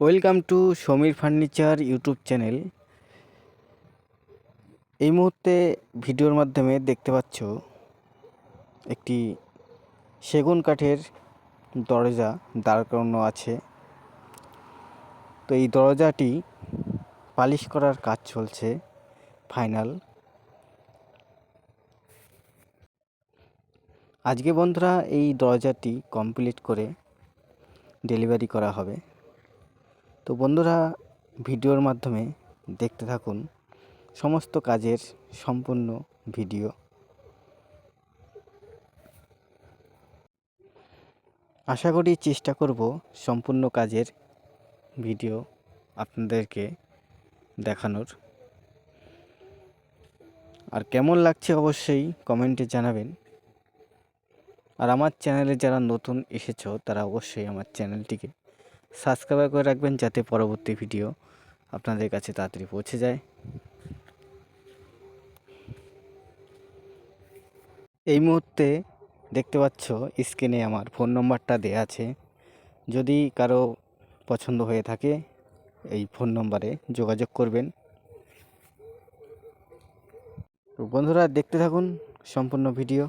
Welcome to Samir furniture YouTube channel. এই মুহূর্তে ভিডিওর মাধ্যমে দেখতে পাচ্ছ একটি সেগুন কাঠের দরজা দাঁড় করানো আছে। তো এই দরজাটি পালিশ করার কাজ চলছে ফাইনাল। আজকে বন্ধুরা এই দরজাটি কমপ্লিট করে ডেলিভারি করা হবে। তো বন্ধুরা ভিডিওর মাধ্যমে দেখতে থাকুন সমস্ত কাজের সম্পূর্ণ ভিডিও। আশা করি চেষ্টা করব সম্পূর্ণ কাজের ভিডিও আপনাদেরকে দেখানোর। আর কেমন লাগছে অবশ্যই কমেন্টে জানাবেন। আর আমার চ্যানেলে যারা নতুন এসেছো তারা অবশ্যই আমার চ্যানেলটিকে সাবস্ক্রাইব করে রাখবেন, যাতে পরবর্তী ভিডিও আপনাদের কাছে তাড়াতাড়ি পৌঁছে যায়। এই মুহূর্তে দেখতে পাচ্ছ স্ক্রিনে আমার ফোন নম্বরটা দেয়া আছে। যদি কারো পছন্দ হয়ে থাকে এই ফোন নম্বরে যোগাযোগ করবেন। তো বন্ধুরা দেখতে থাকুন সম্পূর্ণ ভিডিও।